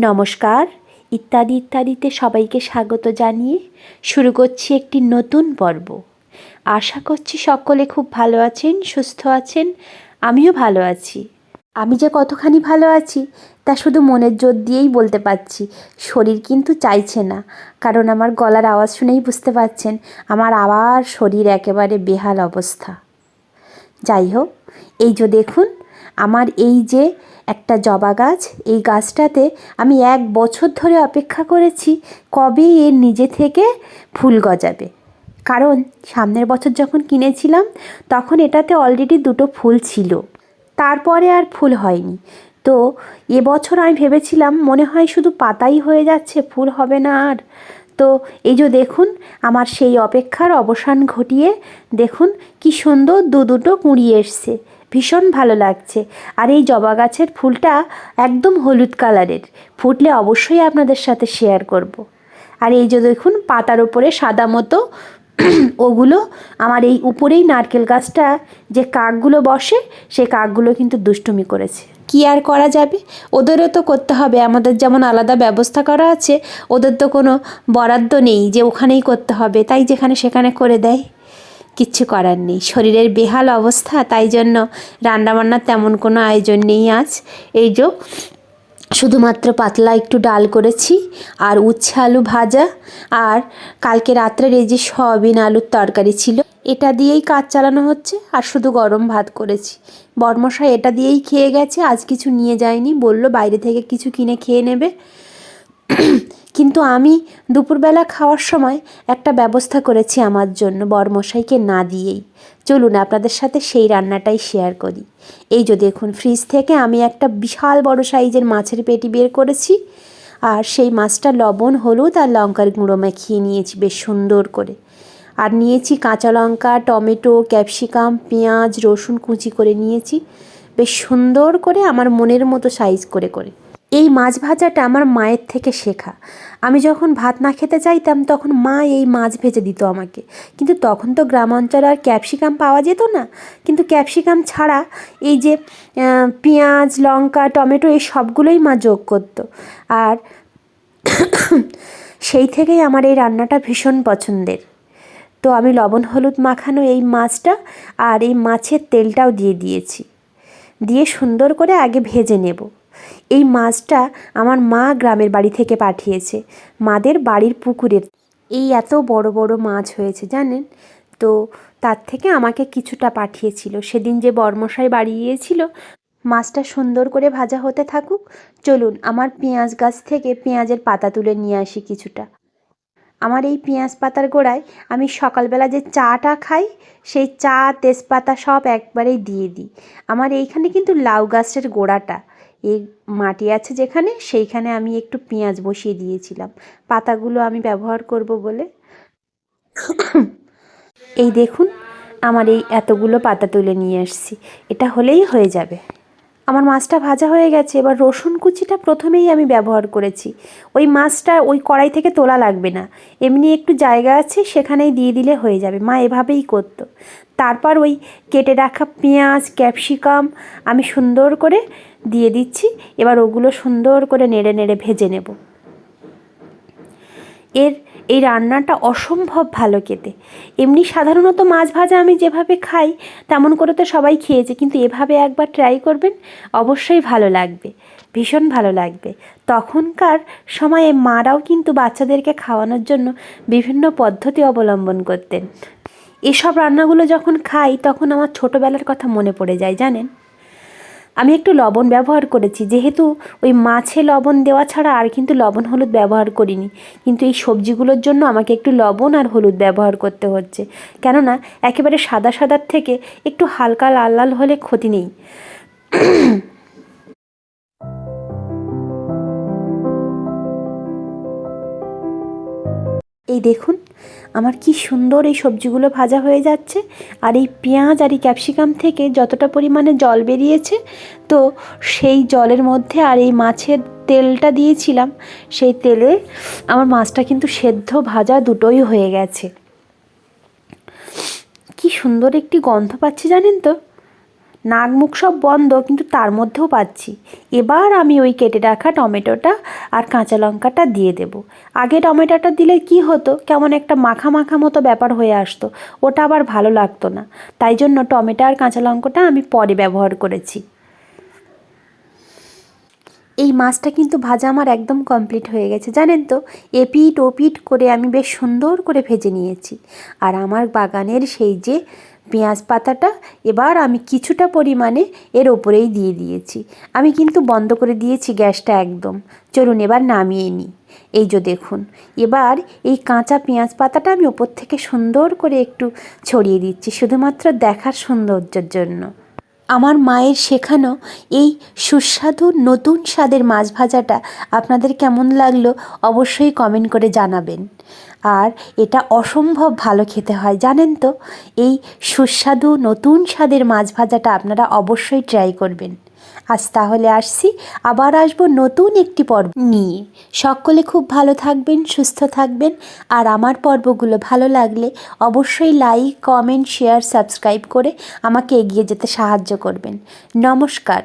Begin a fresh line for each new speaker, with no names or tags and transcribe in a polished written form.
নমস্কার। ইত্যাদি ইত্যাদিতে সবাইকে স্বাগত জানিয়ে শুরু করছি একটি নতুন পর্ব। আশা করছি সকলে খুব ভালো আছেন, সুস্থ আছেন। আমিও ভালো আছি। আমি যে কতখানি ভালো আছি তা শুধু মনের জোর দিয়েই বলতে পারছি, শরীর কিন্তু চাইছে না। কারণ আমার গলার আওয়াজ শুনেই বুঝতে পারছেন আমার আবার শরীর একেবারে বেহাল অবস্থা। যাই হোক, এই যে দেখুন আমার এই যে একটা জবা গাছ, এই গাছটাতে আমি 1 বছর ধরে অপেক্ষা করেছি কবে এর নিজে থেকে ফুল গজাবে। কারণ সামনের বছর যখন কিনেছিলাম তখন এটাতে অলরেডি 2টো ফুল ছিল, তারপরে আর ফুল হয়নি। তো এবছর আমি ভেবেছিলাম মনে হয় শুধু পাতাই হয়ে যাচ্ছে, ফুল হবে না আর। তো এই যে দেখুন আমার সেই অপেক্ষার অবসান ঘটিয়ে দেখুন কি সুন্দর দুটো কুঁড়ি এসছে, ভীষণ ভালো লাগছে। আর এই জবা গাছের ফুলটা একদম হলুদ কালারের, ফুটলে অবশ্যই আপনাদের সাথে শেয়ার করব। আর এই যে দেখুন পাতার ওপরে সাদা মতো ওগুলো আমার এই উপরেই নারকেল গাছটা যে কাকগুলো বসে সেই কাকগুলো কিন্তু দুষ্টুমি করেছে। কি আর করা যাবে, ওদেরও তো করতে হবে। আমাদের যেমন আলাদা ব্যবস্থা করা আছে, ওদের তো কোনো বরাদ্দ নেই যে ওখানেই করতে হবে, তাই যেখানে সেখানে করে দেয়। কিচ্ছু করার নেই, শরীরের বেহাল অবস্থা, তাই জন্য রান্নাবান্নার তেমন কোনো আয়োজন নেই আজ। এই যে শুধুমাত্র পাতলা একটু ডাল করেছি আর উচ্ছে আলু ভাজা, আর কালকে রাত্রের এই যে সয়াবিন আলুর তরকারি ছিল, এটা দিয়েই কাজ চালানো হচ্ছে। আর শুধু গরম ভাত করেছি। বরমশাই এটা দিয়েই খেয়ে গেছে, আজ কিছু নিয়ে যায়নি, বলল বাইরে থেকে কিছু কিনে খেয়ে নেবে। কিন্তু আমি দুপুরবেলা খাওয়ার সময় একটা ব্যবস্থা করেছি আমার জন্য বরমশাইকে না দিয়েই। চলুন আপনাদের সাথে সেই রান্নাটাই শেয়ার করি। এই যে দেখুন ফ্রিজ থেকে আমি একটা বিশাল বড় সাইজের মাছের পেটি বের করেছি, আর সেই মাছটা লবণ হলুদ আর লঙ্কার গুঁড়ো মাখিয়ে নিয়েছি বেশ সুন্দর করে। আর নিয়েছি কাঁচা লঙ্কা, টমেটো, ক্যাপসিকাম, পেঁয়াজ, রসুন কুচি করে নিয়েছি বেশ সুন্দর করে আমার মনের মতো সাইজ করে করে। এই মাছ ভাজাটা আমার মায়ের থেকে শেখা। আমি যখন ভাত না খেতে চাইতাম তখন মা এই মাছ ভেজে দিত আমাকে। কিন্তু তখন তো গ্রাম অঞ্চলে আর ক্যাপসিকাম পাওয়া যেত না, কিন্তু ক্যাপসিকাম ছাড়া এই যে পেঁয়াজ, লঙ্কা, টমেটো এই সবগুলোই মা যোগ করতো। আর সেই থেকেই আমার এই রান্নাটা ভীষণ পছন্দের। তো আমি লবণ হলুদ মাখানো এই মাছটা আর এই মাছের তেলটাও দিয়ে দিয়েছি, দিয়ে সুন্দর করে আগে ভেজে নেব। এই মাছটা আমার মা গ্রামের বাড়ি থেকে পাঠিয়েছে, মাদের বাড়ির পুকুরের। এই এত বড় বড় মাছ হয়েছে জানেন তো, তার থেকে আমাকে কিছুটা পাঠিয়েছিল। সেদিন যে বরমশাই বাড়ি গিয়েছিল, মাছটা সুন্দর করে ভাজা হতে থাকুক। চলুন আমার পেঁয়াজ গাছ থেকে পেঁয়াজের পাতা তুলে নিয়ে আসি কিছুটা। আমার এই পেঁয়াজ পাতার গোড়ায় আমি সকালবেলা যে চাটা খাই সেই চা, তেজপাতা সব একবারেই দিয়ে দিই। আমার এইখানে কিন্তু লাউ গাছের গোড়াটা, এই মাটি আছে যেখানে, সেইখানে আমি একটু পেঁয়াজ বসিয়ে দিয়েছিলাম পাতাগুলো আমি ব্যবহার করব বলে। এই দেখুন আমার এই এতগুলো পাতা তুলে নিয়ে আসছি, এটা হলেই হয়ে যাবে। আমার মাছটা ভাজা হয়ে গেছে। এবার রসুন কুচিটা প্রথমেই আমি ব্যবহার করেছি। ওই মাছটা ওই কড়াই থেকে তোলা লাগবে না, এমনি একটু জায়গা আছে সেখানেই দিয়ে দিলে হয়ে যাবে। মা এভাবেই করতো। তারপর ওই কেটে রাখা পেঁয়াজ, ক্যাপসিকাম আমি সুন্দর করে দিয়ে দিচ্ছি। এবার ওগুলো সুন্দর করে নেড়ে নেড়ে ভেজে নেব। এই রান্নাটা অসম্ভব ভালো খেতে। এমনি সাধারণত মাছ ভাজা আমি যেভাবে খাই তেমন করে তো সবাই খেয়েছে, কিন্তু এভাবে একবার ট্রাই করবেন, অবশ্যই ভালো লাগবে, ভীষণ ভালো লাগবে। তখনকার সময়ে মারাও কিন্তু বাচ্চাদেরকে খাওয়ানোর জন্য বিভিন্ন পদ্ধতি অবলম্বন করতেন। এসব রান্নাগুলো যখন খাই তখন আমার ছোটোবেলার কথা মনে পড়ে যায় জানেন। আমি একটু লবণ ব্যবহার করেছি, যেহেতু ওই মাছে লবণ দেওয়া ছাড়া আর কিন্তু লবণ হলুদ ব্যবহার করিনি। কিন্তু এই সবজিগুলোর জন্য আমাকে একটু লবণ আর হলুদ ব্যবহার করতে হচ্ছে, কেননা একেবারে সাদা সাদার থেকে একটু হালকা লাল লাল হলে ক্ষতি নেই। এই দেখুন আমার কি সুন্দর এই সবজিগুলো ভাজা হয়ে যাচ্ছে। আর এই পেঁয়াজ আর এই ক্যাপসিকাম থেকে যতটা পরিমাণে জল বেরিয়েছে, তো সেই জলের মধ্যে আর এই মাছের তেলটা দিয়েছিলাম, সেই তেলে আমার মাছটা কিন্তু সেদ্ধ ভাজা দুটোই হয়ে গেছে। কি সুন্দর একটি গন্ধ পাচ্ছি জানেন তো। নাক মুখ সব বন্ধ, কিন্তু তার মধ্যেও পাচ্ছি। এবার আমি ওই কেটে রাখা টমেটোটা আর কাঁচা লঙ্কাটা দিয়ে দেব। আগে টমেটোটা দিলে কি হতো, কেমন একটা মাখা মাখা মতো ব্যাপার হয়ে আসতো, ওটা আবার ভালো লাগতো না। তাই জন্য টমেটো আর কাঁচা লঙ্কাটা আমি পরে ব্যবহার করেছি। এই মাছটা কিন্তু ভাজা আমার একদম কমপ্লিট হয়ে গেছে, জানেন তো। এপিট ওপিট করে আমি বেশ সুন্দর করে ভেজে নিয়েছি। আর আমার বাগানের সেই যে পেঁয়াজ পাতাটা এবার আমি কিছুটা পরিমাণে এর ওপরেই দিয়ে দিয়েছি। আমি কিন্তু বন্ধ করে দিয়েছি গ্যাসটা একদম। চলুন এবার নামিয়ে নিই। এই যে দেখুন, এবার এই কাঁচা পেঁয়াজ পাতাটা আমি ওপর থেকে সুন্দর করে একটু ছড়িয়ে দিচ্ছি, শুধুমাত্র দেখার সৌন্দর্যের জন্য। আমার মায়ের শেখানো এই সুস্বাদু নতুন স্বাদের মাছ ভাজাটা আপনাদের কেমন লাগলো অবশ্যই কমেন্ট করে জানাবেন। আর এটা অসম্ভব ভালো খেতে হয়, জানেন তো। এই সুস্বাদু নতুন স্বাদের মাছ ভাজাটা আপনারা অবশ্যই ট্রাই করবেন। আজ তাহলে আসছি, আবার আসবো নতুন একটি পর্ব নিয়ে। সকলে খুব ভালো থাকবেন, সুস্থ থাকবেন। আর আমার পর্বগুলো ভালো লাগলে অবশ্যই লাইক, কমেন্ট, শেয়ার, সাবস্ক্রাইব করে আমাকে এগিয়ে যেতে সাহায্য করবেন। নমস্কার।